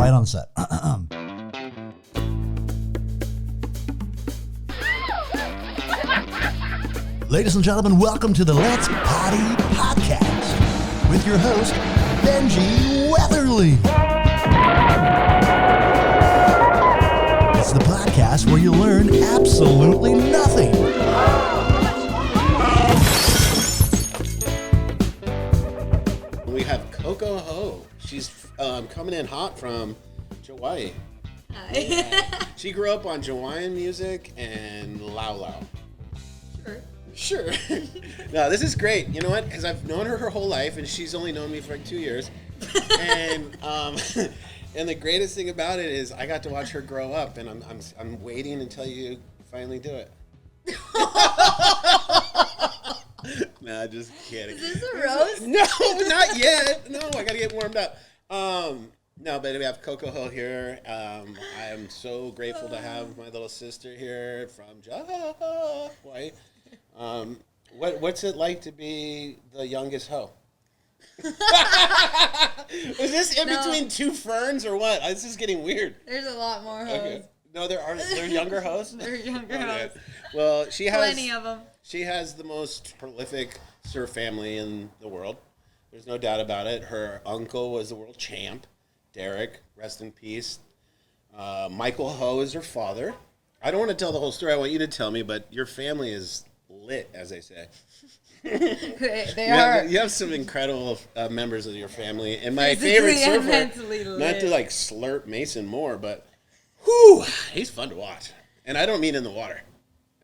Quiet on set. Ladies and gentlemen, welcome to the Let's Poddy podcast with your host, Benji Weatherly. It's the podcast where you learn absolutely nothing. We have Coco Ho. She's coming in hot from Hawaii. Hi. She grew up on Hawaiian music and Lau Lau. Sure. No, this is great. You know what? Because I've known her whole life, and she's only known me for like 2 years. And and the greatest thing about it is I got to watch her grow up, and I'm waiting until you finally do it. Nah, just kidding. Is this a roast? No, not yet. No, I gotta get warmed up. No, but we have Coco Ho here. I am so grateful to have my little sister here from Hawaii. What's it like to be the youngest hoe? Is this in between two ferns or what? This is getting weird. There's a lot more hoes. Okay. No, there are younger hoes? There are younger hoes. Well, she has Plenty of them. She has the most prolific surf family in the world. There's no doubt about it. Her uncle was the world champ, Derek, rest in peace. Michael Ho is her father. I don't want to tell the whole story. I want you to tell me, but your family is lit, as they say. They are. You have some incredible members of your family. And my favorite surfer, not to like slurp Mason more, but whew, he's fun to watch. And I don't mean in the water.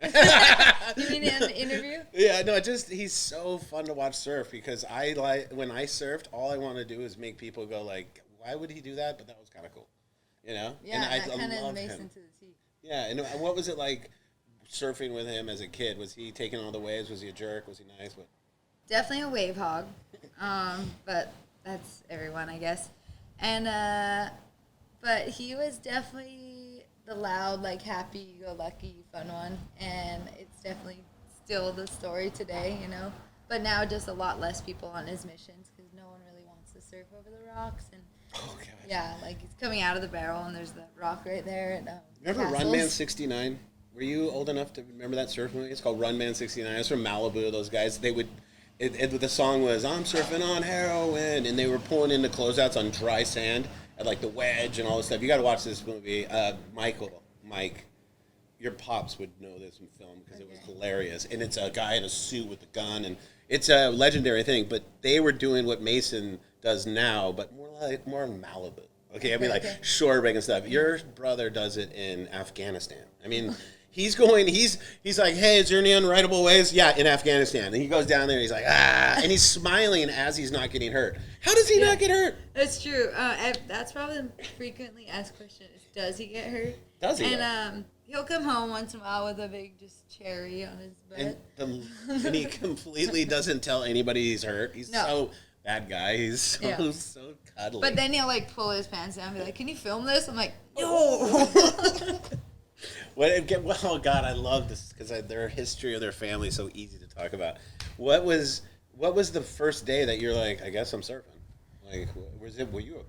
You mean in the interview? Yeah, no, he's so fun to watch surf because when I surfed, all I want to do is make people go like, why would he do that? But that was kind of cool, you know? Yeah, and that kind of makes him to the T. Yeah, and what was it like surfing with him as a kid? Was he taking all the waves? Was he a jerk? Was he nice? What? Definitely a wave hog, but that's everyone, I guess. And but he was definitely the loud, like happy-go-lucky, fun one, and it's definitely still the story today, you know. But now just a lot less people on his missions because no one really wants to surf over the rocks and. Oh, God. Yeah, like it's coming out of the barrel, and there's that rock right there. And, remember Runman 69? Were you old enough to remember that surf movie? It's called Runman 69. It's from Malibu. Those guys, they would. The song was "I'm surfing on heroin," and they were pulling into closeouts on dry sand at like the wedge and all this stuff. You got to watch this movie. Mike, your pops would know this in film because it was hilarious. And it's a guy in a suit with a gun, and it's a legendary thing. But they were doing what Mason does now, but more in Malibu. Okay, I mean like shore break and stuff. Your brother does it in Afghanistan. I mean, he's like, hey, is there any unwritable ways? Yeah, in Afghanistan. And he goes down there and he's like, and he's smiling as he's not getting hurt. How does he not get hurt? That's true. That's probably the frequently asked question is, does he get hurt? Does he? And he'll come home once in a while with a big just cherry on his butt. And he completely doesn't tell anybody he's hurt. He's so bad guy. He's so cuddly. But then he'll like pull his pants down and be like, can you film this? I'm like, no. Oh God, I love this because their history of their family is so easy to talk about. What was the first day that you're like, I guess I'm surfing? Like, were you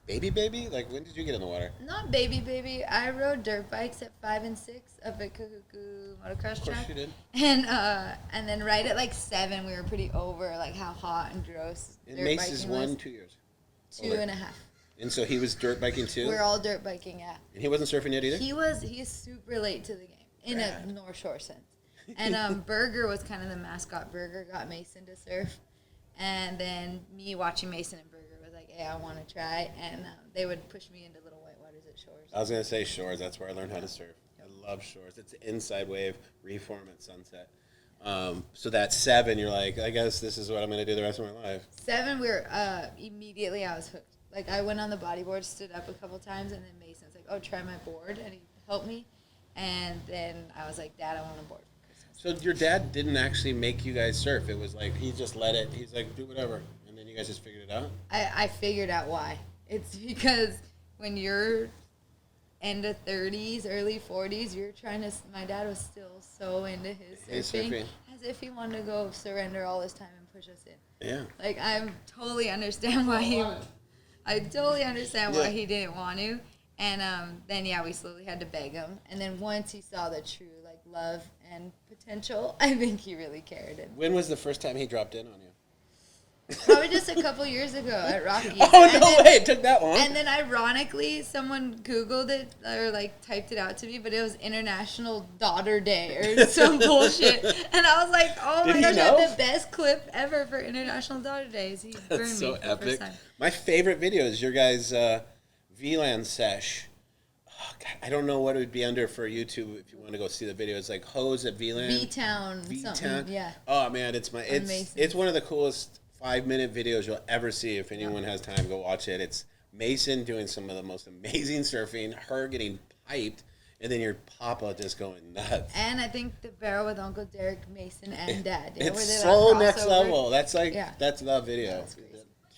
a baby? Like, when did you get in the water? Not baby. I rode dirt bikes at 5 and 6 up at Kukuku motocross track. Of course you did. And then right at like 7, we were pretty over like how hot and gross. And Mace is 2 years. 2.5. And so he was dirt biking too? We're all dirt biking, yeah. And he wasn't surfing yet either? He is super late to the game in a North Shore sense. And Berger was kind of the mascot. Berger got Mason to surf. And then me watching Mason and Berger was like, hey, I want to try. And they would push me into little white waters at Shores. I was going to say Shores. That's where I learned how to surf. I love Shores. It's an inside wave, reform at sunset. So that 7, you're like, I guess this is what I'm going to do the rest of my life. 7, we were immediately I was hooked. Like, I went on the bodyboard, stood up a couple times, and then Mason's like, oh, try my board, and he helped me. And then I was like, Dad, I want a board for Christmas. So your dad didn't actually make you guys surf. It was like he just let it. He's like, do whatever. And then you guys just figured it out? I figured out why. It's because when you're end of 30s, early 40s, you're trying to... My dad was still so into his surfing. As if he wanted to go surrender all his time and push us in. Yeah. Like, I totally understand why he... I totally understand why he didn't want to. And then, we slowly had to beg him. And then once he saw the true, love and potential, I think he really cared. And when was the first time he dropped in on you? probably just a couple years ago at Rockies. Way! It took that long. And then, ironically, someone Googled it or, typed it out to me, but it was International Daughter Day or some bullshit. And I was like, oh my gosh, I had the best clip ever for International Daughter Day. He burned me so for the epic. first time. My favorite video is your guys' VLAN sesh. Oh, God, I don't know what it would be under for YouTube if you want to go see the video. It's like Hoes at VLAN. V-Town. Yeah. Oh, man, it's one of the coolest 5-minute videos you'll ever see. If anyone has time, go watch it. It's Mason doing some of the most amazing surfing, her getting piped, and then your papa just going nuts. And I think the barrel with Uncle Derek, Mason, and Dad. It's so next level. That's that's the video.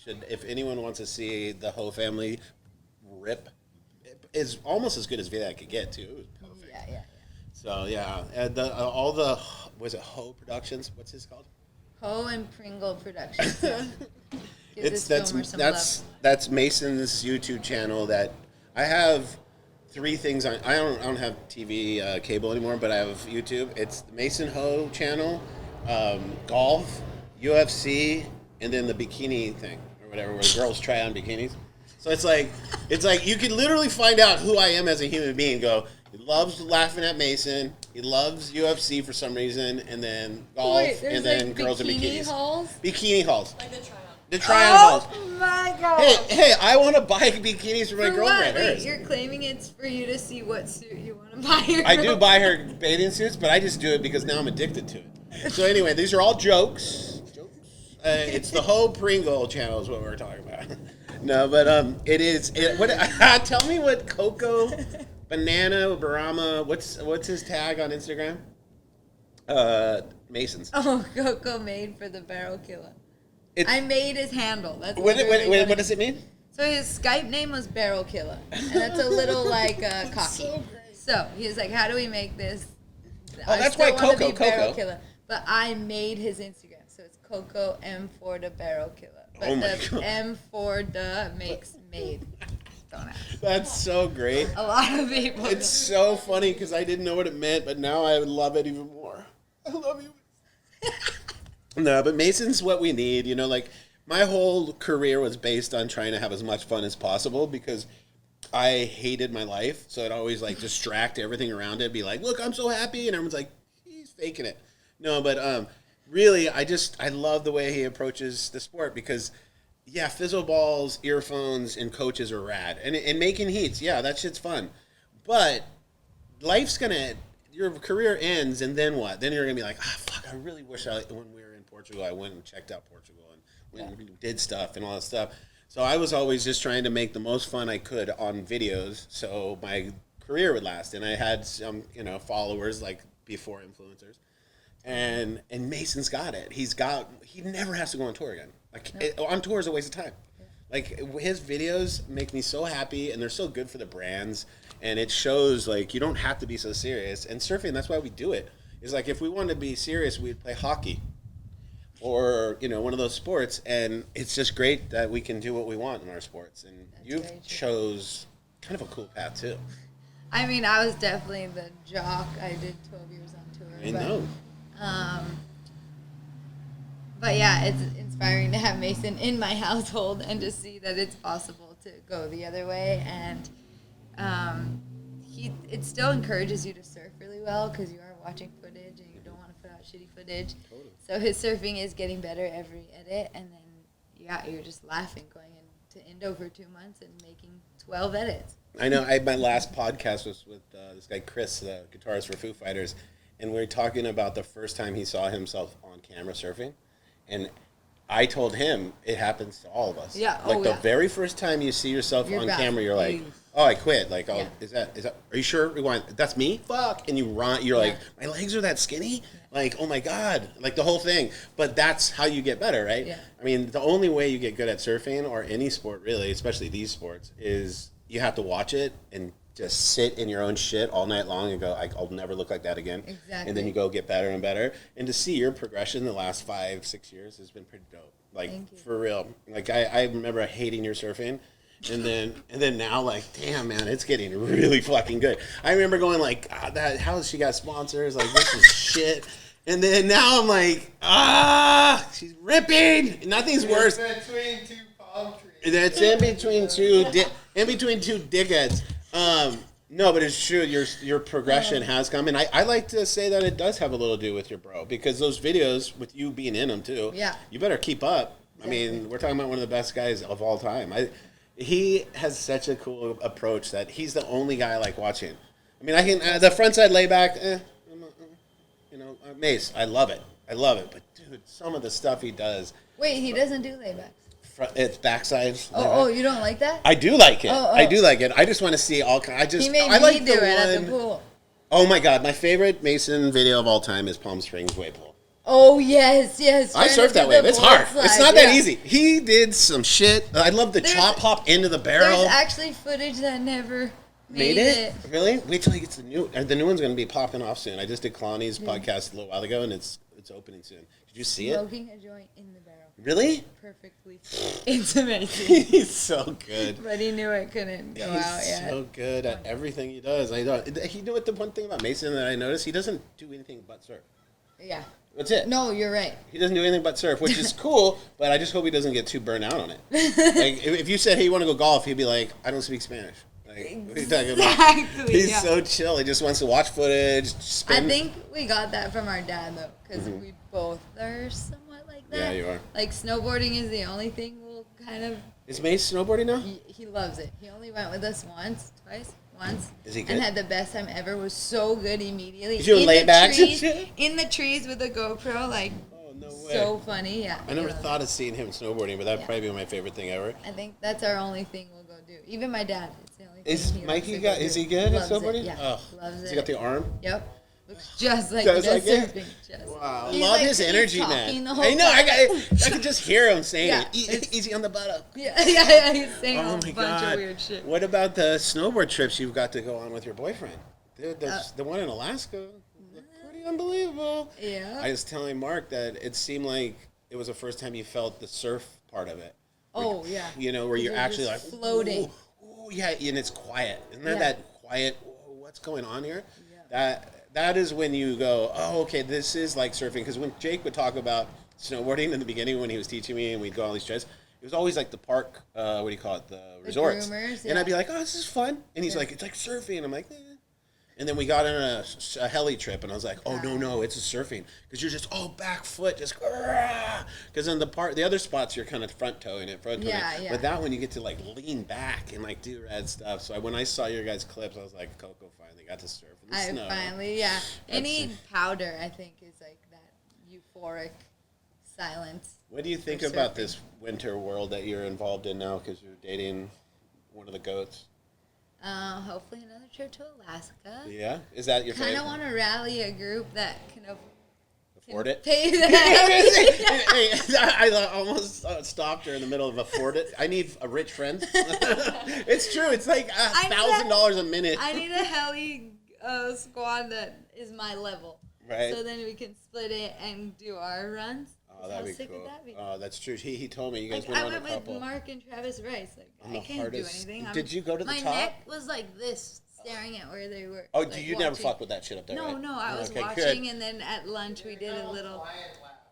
If anyone wants to see the Ho family rip, it is almost as good as video I could get too. It was perfect. Yeah. So was it Ho Productions? What's his called? Ho and Pringle Productions. That's Mason's YouTube channel. That I have 3 things on. I don't have TV cable anymore, but I have YouTube. It's the Mason Ho channel, golf, UFC, and then the bikini thing or whatever, where girls try on bikinis. So it's like you can literally find out who I am as a human being. He loves laughing at Mason. He loves UFC for some reason, and then golf, and then girls in bikinis. Bikini hauls. Like the try-on. The try-on hauls. Oh my god! Hey! I want to buy bikinis for my girlfriend. Wait, you're claiming it's for you to see what suit you want to buy her? I do buy her bathing suits, but I just do it because now I'm addicted to it. So anyway, these are all jokes. It's the Ho Pringle channel is what we're talking about. No, but it is. Tell me what Coco. Banana Barama, what's his tag on Instagram? Mason's. Oh, Coco made for the barrel killer. I made his handle. That's what does it mean? So his Skype name was Barrel Killer, and that's a little cocky. So he's like, "How do we make this?" That's why Coco. Barrel Killer, but I made his Instagram, so it's Coco M4 the Barrel Killer. But the M4 the makes made. Don't ask. That's so great. A lot of people. It's so funny because I didn't know what it meant, but now I love it even more. I love you. No, but Mason's what we need. My whole career was based on trying to have as much fun as possible because I hated my life. So I'd always distract everything around it, be like, look, I'm so happy. And everyone's like, he's faking it. No, but really, I love the way he approaches the sport because fizzle balls, earphones, and coaches are rad. And making heats, that shit's fun. But life's your career ends, and then what? Then you're going to be like, fuck, I really wish when we were in Portugal, I went and checked out Portugal and went and did stuff and all that stuff. So I was always just trying to make the most fun I could on videos so my career would last. And I had some, followers, before influencers. And Mason's got it. He never has to go on tour again. On tour is a waste of time. His videos make me so happy, and they're so good for the brands, and it shows you don't have to be so serious. And surfing, that's why we do it. It's if we wanted to be serious, we'd play hockey or one of those sports, and it's just great that we can do what we want in our sports. And you chose kind of a cool path too. I mean, I was definitely the jock. I did 12 years on tour. I know. But yeah, it's inspiring to have Mason in my household and to see that it's possible to go the other way. And it still encourages you to surf really well because you are watching footage and you don't want to put out shitty footage. Totally. So his surfing is getting better every edit, and then you're just laughing going into Indo for 2 months and making 12 edits. I know. My last podcast was with this guy Chris, the guitarist for Foo Fighters, and we were talking about the first time he saw himself on camera surfing. And I told him it happens to all of us. Yeah. The very first time you see yourself on camera, you're like, "Oh, I quit." Is that? Are you sure? Rewind. That's me. Fuck. And you run. You're like, my legs are that skinny. Oh my god. The whole thing. But that's how you get better, right? Yeah. I mean, the only way you get good at surfing or any sport really, especially these sports, is you have to watch it and just sit in your own shit all night long and go, I'll never look like that again. Exactly. And then you go get better and better. And to see your progression the last 5-6 years has been pretty dope. Thank you. For real. I remember hating your surfing. And then now, like, damn, man, it's getting really fucking good. I remember going like, how she got sponsors? Like, this is shit. And then now I'm like, she's ripping. Nothing's worse. It's between two palm trees. That's in between two dickheads. No, but it's true. Your progression has come, and I like to say that it does have a little to do with your bro, because those videos with you being in them too. Yeah. You better keep up. I mean, we're talking about one of the best guys of all time. He has such a cool approach that he's the only guy I like watching. I mean, I can the frontside layback, Mace. I love it. But dude, some of the stuff he does. Wait, he doesn't do laybacks. It's backside. Oh, you don't like that? I do like it. Oh. I do like it. I just want to see all. He made I like me do it at the pool. Oh my god, my favorite Mason video of all time is Palm Springs wave pool. Oh yes. I surf that wave. It's hard. It's not that easy. He did some shit. I love the chop hop into the barrel. There's actually footage that never made it. Really? Wait till he gets the new. The new one's going to be popping off soon. I just did Kalani's podcast a little while ago, and it's opening soon. Did you see it? Smoking a joint in the barrel. Really? Perfectly. It's amazing. He's so good. But he knew it couldn't go out yet. He's so good at everything he does. He knew what the one thing about Mason that I noticed, he doesn't do anything but surf. Yeah. That's it. No, you're right. He doesn't do anything but surf, which is cool, but I just hope he doesn't get too burnt out on it. Like, if you said, hey, you want to go golf, he'd be like, I don't speak Spanish. Like, what are you talking about? Exactly. He's so chill. He just wants to watch footage, spin. I think we got that from our dad, though, because we both are somewhat like that. Yeah, you are. Like, snowboarding is the only thing we'll kind of... Is Mace snowboarding now? He loves it. He only went with us once. Is he good? And had the best time ever. Was so good immediately. He's doing laybacks and shit? In the trees with a GoPro, like, Oh, no way. so funny. Yeah. I never thought of seeing him snowboarding, but that'd Yeah. probably be my favorite thing ever. I think that's our only thing we'll go do. Even my dad. It's the only thing Is he Mikey loves to go is do. he good at Loves it, snowboarding? Yeah. Oh, Loves it. has he got the arm? Yep. Looks just like Just he like does it? surfing. Just. Wow. I He's love like, his he's energy, talking man. the whole I know. time. I can just hear him saying Yeah, it. it's- Easy on the buttock. Yeah. He's saying Oh a my bunch god! of weird shit. What about the snowboard trips you've got to go on with your boyfriend? Dude, the one in Alaska, pretty unbelievable. Yeah. I was telling Mark that it seemed like it was the first time you felt the surf part of it. Oh, yeah. You know, where you're You're actually like just floating. Ooh, yeah, and it's quiet. Isn't that Yeah. that quiet? What's going on here? Yeah. That is when you go, oh, okay, this is like surfing. Because when Jake would talk about snowboarding in the beginning when he was teaching me and we'd go on these trips, it was always like the park, what do you call it, the resorts. groomers, And yeah. I'd be like, oh, this is fun. And he's like, it's like surfing. And I'm like, And then we got on a heli trip, and I was like, oh, no, it's a surfing. Because you're just, back foot, just, because in the other spots, you're kind of front toeing it. Yeah. But that one, you get to, like, lean back and, like, do rad stuff. So when I saw your guys' clips, I was like, Coco finally got to surf in the snow. Yeah. Any powder, I think, is like that euphoric silence. What do you think for about surfing. this winter world that you're involved in now? Because you're dating one of the goats. Hopefully another trip to Alaska. Yeah? Is that your Kind favorite? of want to rally a group that can Afford it? pay that. Hey, I almost stopped her in the middle of afford it. I need a rich friend. It's true. It's like $1,000 a minute. I need a heli squad that is my level. Right. So then we can split it and do our runs. Oh, that'd How be sick cool. would that be? Oh, that's true. He told me you guys Like, went I on a went with couple. Mark and Travis Rice. Like, On I the can't hardest- do anything. Did you go to the my top? My neck was like this, staring at where they were. Oh, like, you never watching. fuck with that shit up there, No, right? no. I was Okay, watching, good. and then at lunch we did a little.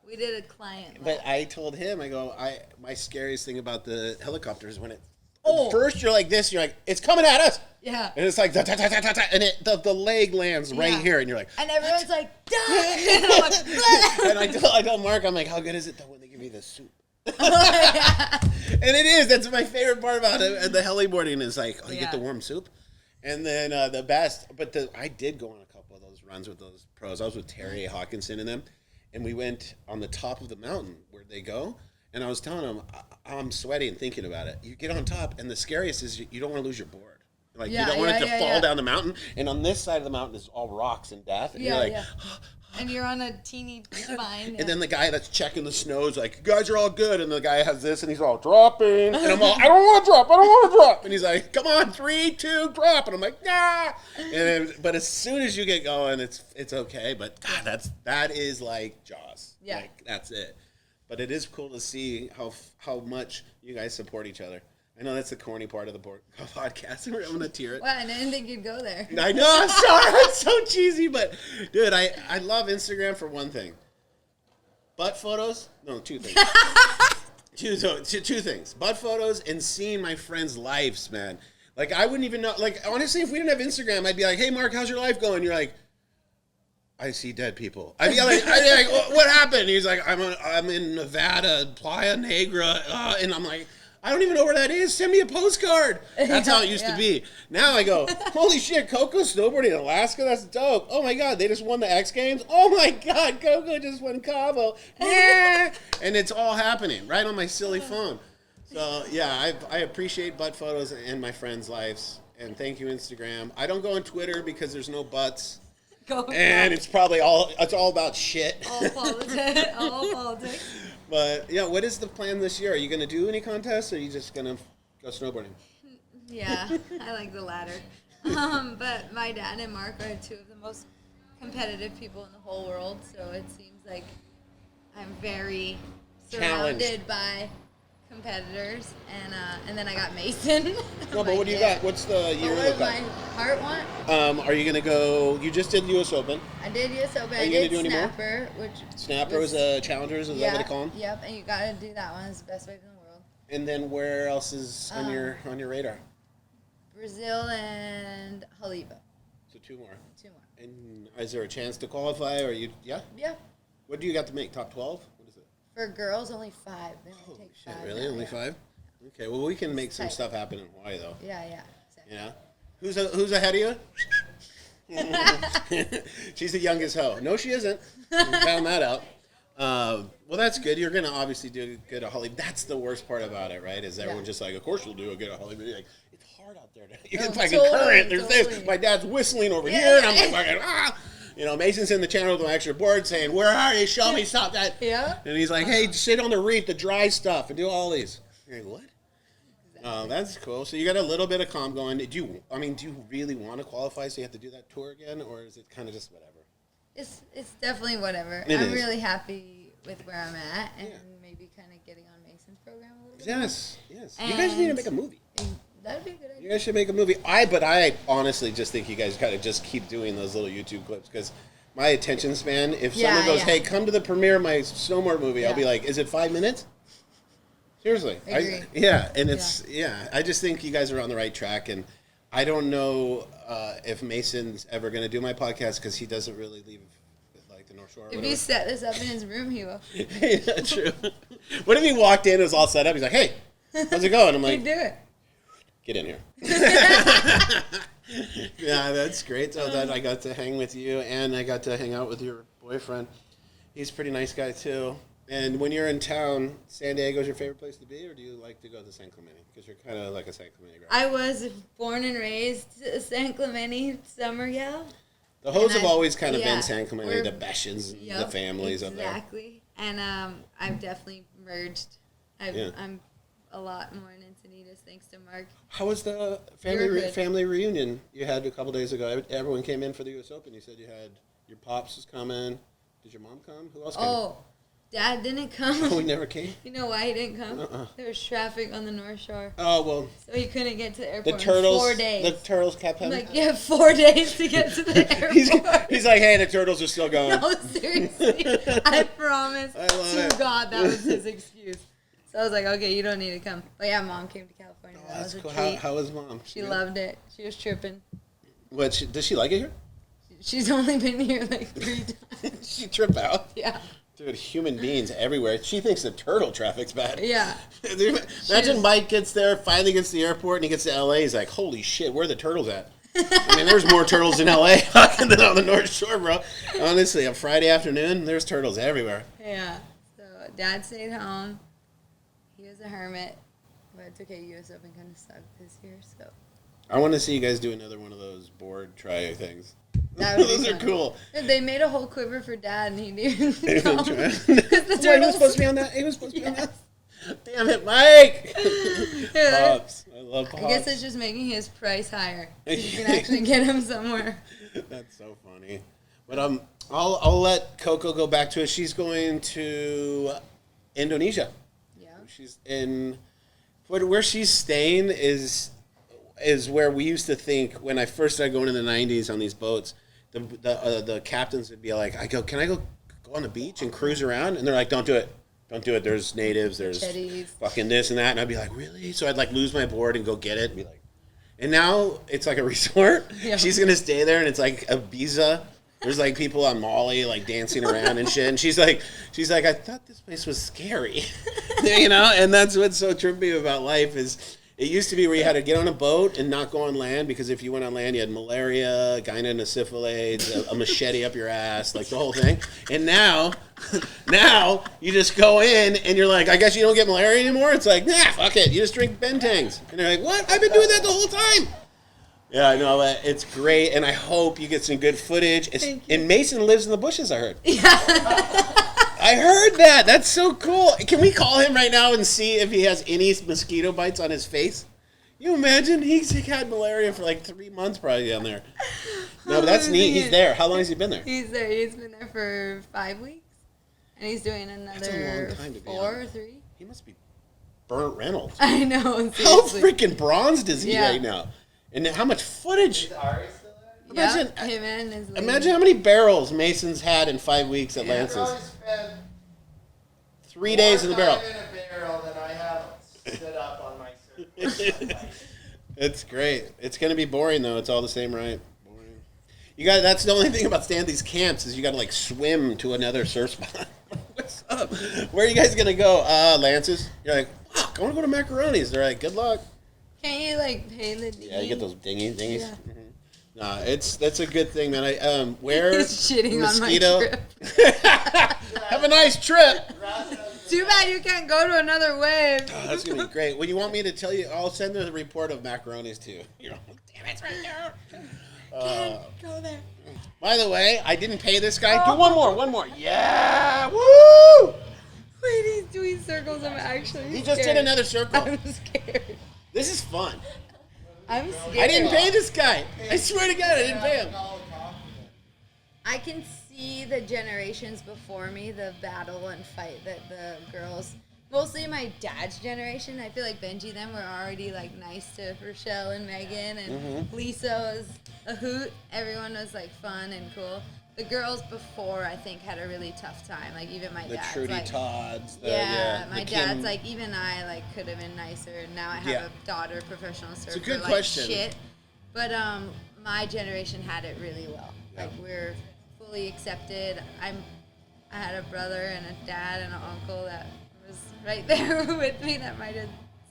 We did a client. But lab. I told him, my scariest thing about the helicopter is when it. Oh. First, you're like this. You're like, it's coming at us. Yeah. And it's like, da, da, da, da, da, da, and the leg lands right Yeah. here, and you're like, And everyone's like, duck! And I'm like, "Bleh." and I told Mark, I'm like, how good is it though when they give you the soup? Yeah. And it is. That's my favorite part about it. And the heliboarding is like, you Yeah. get the warm soup. And then the best, but I did go on a couple of those runs with those pros. I was with Terry Hawkinson and them, and we went on the top of the mountain where they go. And I was telling them, I'm sweating thinking about it. You get on top, and the scariest is you don't want to lose your board. Like, Yeah, you don't want it to yeah, fall yeah. down the mountain. And on this side of the mountain is all rocks and death. And you're Yeah, like, yeah. And you're on a teeny spine. and then the guy that's checking the snow is like, you guys are all good. And the guy has this, and he's all dropping. And I'm all, I don't want to drop. And he's like, come on, 3, 2, drop. And I'm like, nah. But as soon as you get going, it's okay. But God, that is like Jaws. Yeah. Like, that's it. But it is cool to see how much you guys support each other. I know that's the corny part of the podcast. I'm going to tear it. Well, I didn't think you'd go there. I know. I'm sorry. It's so cheesy. But, dude, I love Instagram for one thing. Butt photos? No, two things. two things. Butt photos and seeing my friends' lives, man. Like, I wouldn't even know. Like, honestly, if we didn't have Instagram, I'd be like, hey, Mark, how's your life going? You're like, I see dead people. I'd be like, what happened? He's like, I'm in Nevada, Playa Negra. And I'm like, I don't even know where that is. Send me a postcard. That's how it used to be. Now I go, holy shit, Coco snowboarding in Alaska? That's dope. Oh my God, they just won the X Games? Oh my God, Coco just won Cabo. Yeah. And it's all happening right on my silly phone. So yeah, I appreciate butt photos in my friends' lives. And thank you, Instagram. I don't go on Twitter because there's no butts. And it's probably all about shit. All politics. All politics. But, yeah, what is the plan this year? Are you going to do any contests, or are you just going to go snowboarding? Yeah, I like the latter. But my dad and Mark are two of the most competitive people in the whole world, so it seems like I'm very surrounded by competitors. And then I got Mason. No, but what do you got? What's the year What look does like? my heart want? Are you going to go – you just did US Open. I did US Open. Are you I did gonna do any more? Snapper, which Snapper was a Challengers, is that what they call them? Yep, and you got to do that one. It's the best wave in the world. And then where else is on your radar? Brazil and Haliba. So two more. Two more. And is there a chance to qualify, or you – yeah? Yeah. What do you got to make, top 12? What is it? For girls, only 5. They only Holy take shit, 5. really? now, Only yeah. 5? Okay, well, we can make some Tight. stuff happen in Hawaii, though. Yeah. Yeah. Who's ahead of you? She's the youngest hoe. No, she isn't. We found that out. Well, that's good. You're gonna obviously do good at Hollywood. That's the worst part about it, right? Is everyone just like, of course you'll do a good at Hollywood. You're like, it's hard out there. You get fucking totally, current. There's this. totally. My dad's whistling over here, and I'm like, fucking ah. You know, Mason's in the channel with an extra board saying, "Where are you? Show me, stop that." Yeah. And he's like, "Hey, sit on the reef, the dry stuff, and do all these." You're like, what? Oh, that's cool. So you got a little bit of calm going. Do you really want to qualify so you have to do that tour again, or is it kind of just whatever? It's definitely whatever. It I'm is. really happy with where I'm at and maybe kind of getting on Mason's program a little bit. Yes. You guys need to make a movie. That'd be a good You idea. guys should make a movie. I honestly just think you guys gotta just keep doing those little YouTube clips because my attention span. If someone goes, "Hey, come to the premiere of my snowboard movie," I'll be like, "Is it 5 minutes?" Seriously. Agree. And it's I just think you guys are on the right track, and I don't know if Mason's ever gonna do my podcast because he doesn't really leave like the North Shore. Or If whatever. you set this up in his room, he will. Yeah, true. What if he walked in, it was all set up? He's like, "Hey, how's it going?" I'm like, He'd do it. "Get in here." Yeah, that's great. So that I got to hang with you, and I got to hang out with your boyfriend. He's a pretty nice guy too. And when you're in town, San Diego's your favorite place to be, or do you like to go to San Clemente? Because you're kind of like a San Clemente girl. I was born and raised San Clemente summer gal. The hoes have I've- always kind of been yeah, San Clemente, we're- the Beshens, the Yep, families up there. Exactly. And I've definitely merged. Yeah. I'm a lot more in Encinitas thanks to Mark. How was the You're good. family reunion you had a couple days ago? Everyone came in for the U.S. Open. You said you had your pops was coming. Did your mom come? Who else came? Oh, Dad didn't come. Oh, he never came? You know why he didn't come? Uh-uh. There was traffic on the North Shore, Oh, well, so he couldn't get to the the airport turtles. in 4 days. The turtles kept I'm him. like, you have 4 days to get to the airport. He's like, hey, the turtles are still going. No, seriously. I promise I love to it. God that was his excuse. So I was like, okay, you don't need to come. But yeah, Mom came to California. Oh, That that's was a cool. treat. How was mom? She loved it. She was tripping. What? Does she like it here? She's only been here like 3 times. She trip out. Yeah. Dude, human beings everywhere. She thinks the turtle traffic's bad. Yeah. Imagine Mike gets there, finally gets to the airport, and he gets to L.A. He's like, holy shit, where are the turtles at? I mean, there's more turtles in L.A. than on the North Shore, bro. Honestly, a Friday afternoon, there's turtles everywhere. Yeah. So Dad stayed home. He was a hermit. But it's okay. U.S. Open kind of sucked this year, so. I want to see you guys do another one of those board try things. That would be Those are fun. cool. They made a whole quiver for Dad, and he didn't He come. didn't try. 'Cause the Wait, he was supposed to be on that? He was supposed to be on that? Damn it, Mike! Yeah. Pops. I love Pops. I guess it's just making his price higher. So you can actually get him somewhere. That's so funny. But I'll let Coco go back to it. She's going to Indonesia. Yeah. She's in where she's staying is where we used to think when I first started going in the 90s on these boats, the captains would be like, can I go on the beach and cruise around? And they're like, don't do it. Don't do it. There's natives. There's fucking this and that. And I'd be like, really? So I'd like lose my board and go get it and be like, and now it's like a resort. Yeah. She's going to stay there and it's like Ibiza. There's like people on Molly like dancing around and shit. And she's like, I thought this place was scary, you know? And that's what's so trippy about life is it used to be where you had to get on a boat and not go on land because if you went on land, you had malaria, gynecosyphilis, a machete up your ass, like the whole thing. And now you just go in and you're like, I guess you don't get malaria anymore? It's like, nah, fuck it. You just drink Bentangs. And they're like, what? I've been doing that the whole time. Yeah, I know. It's great. And I hope you get some good footage. And Mason lives in the bushes, I heard. Yeah. I heard that. That's so cool. Can we call him right now and see if he has any mosquito bites on his face? You imagine? He's had malaria for like 3 months probably down there. No, but that's neat. He's there. How long has he been there? He's there. He's been there for 5 weeks. And he's doing another 4 or 3. He must be Burt Reynolds. I know. Seriously. How freaking bronzed is he right now? And how much footage? Is Ari still there? Imagine, him and his lady. Imagine how many barrels Mason's had in 5 weeks at Lance's. 3 days in the barrel. More time in a barrel than I have stood up on my surface. It's great. It's going to be boring, though. It's all the same, right? Boring. That's the only thing about staying at these camps is you got to, like, swim to another surf spot. What's up? Where are you guys going to go? Lance's? You're like, fuck, I want to go to Macaroni's. They're like, good luck. Can't you, like, pay the dinghy? Yeah, you get those dhingies. Yeah. Mm-hmm. Nah, that's a good thing, man. Where He's shitting mosquito. on my trip. Have a nice trip. Too bad you can't go to another wave. Oh, that's gonna be great. Well, you want me to tell you? I'll send the report of Macaroni's to you. You know, damn, it's right there. Can't go there. By the way, I didn't pay this guy. Do one more. Yeah, woo! Wait, he's doing circles. I'm actually He just did another circle. I'm scared. This is fun. I'm scared. I didn't pay this guy. I swear to God, I didn't pay him. I can see the generations before me, the battle and fight that the girls, mostly my dad's generation, I feel like Benji them were already like nice to Rochelle and Megan, and Lisa was a hoot. Everyone was like fun and cool. The girls before, I think, had a really tough time. Like even my dad's Trudy like, Todds. My dad's like, even I like could have been nicer. Now I have a daughter, professional surfer. It's a good like, question. Shit. But my generation had it really well. Yeah. Like we're fully accepted. I had a brother and a dad and an uncle that was right there with me that might have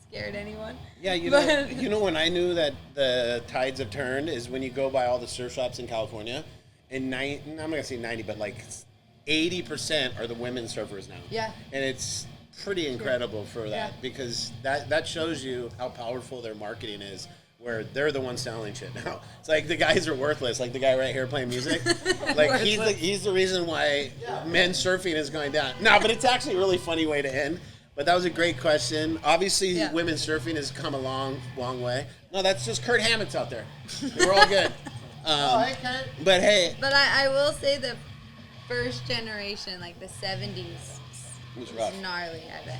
scared anyone. Yeah, you know when I knew that the tides have turned is when you go by all the surf shops in California, and I'm not gonna say 90, but like 80% are the women surfers now. Yeah. And it's pretty incredible for that because that shows you how powerful their marketing is. Where they're the ones selling shit now. It's like the guys are worthless. Like the guy right here playing music. Like he's the reason why men's surfing is going down. No, but it's actually a really funny way to end. But that was a great question. Obviously, women's surfing has come a long way. No, that's just Kurt Hammett's out there. We're all good. Hey, Kurt. But hey. But I will say the first generation, like the 70s, was rough. Gnarly, I bet,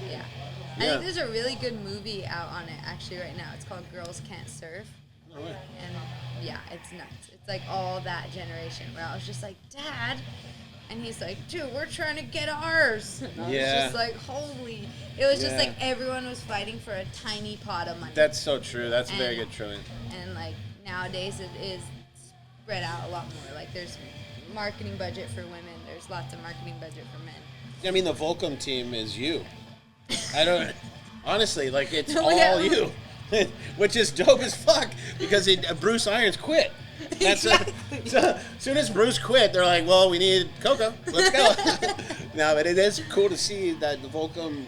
I think there's a really good movie out on it actually right now. It's called Girls Can't Surf. Oh, yeah. And it's nuts. It's like all that generation where I was just like, Dad, and he's like, dude, we're trying to get ours. And I was just like, holy. It was just like everyone was fighting for a tiny pot of money. That's so true. That's very good true. And like nowadays it is spread out a lot more. Like there's marketing budget for women. There's lots of marketing budget for men. I mean, the Volcom team is you. I don't, honestly, like, it's all you. Which is dope as fuck, because Bruce Irons quit. That's so as soon as Bruce quit, they're like, well, we need Coco. Let's go. No, but it is cool to see that the Volcom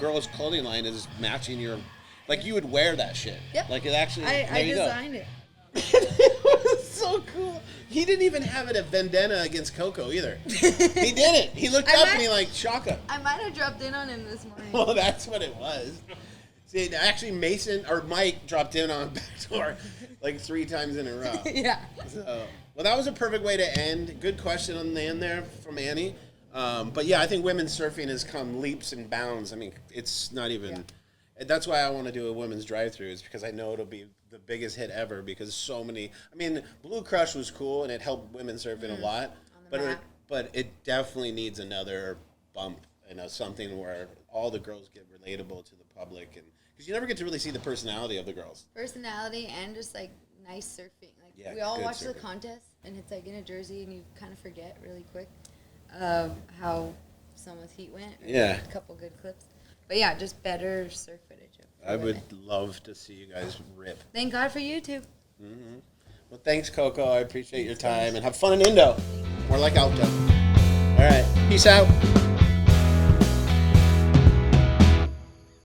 girls' clothing line is matching your, like, you would wear that shit. Yep. Like, it actually, I designed it. It was so cool. He didn't even have it a vendetta against Coco either. He didn't. He looked up and he like, Shaka. I might have dropped in on him this morning. Well, that's what it was. See, actually, Mason or Mike dropped in on backdoor like 3 times in a row. Yeah. So, well, that was a perfect way to end. Good question on the end there from Annie. But yeah, I think women's surfing has come leaps and bounds. I mean, it's not even. That's why I want to do a women's drive-through, is because I know it'll be the biggest hit ever, because so many. I mean, Blue Crush was cool and it helped women surfing a lot, but it definitely needs another bump, something where all the girls get relatable to the public, and because you never get to really see the personality of the girls. Personality and just like nice surfing. Like Yeah, we all good watch surfing. the contest, and it's like in a jersey, and you kind of forget really quick how someone's heat went. Yeah. A couple good clips, but yeah, just better surf footage. I would love to see you guys rip. Thank God for YouTube. Well, thanks, Coco. I appreciate your time, and have fun in Indo. More like Alto. All right. Peace out.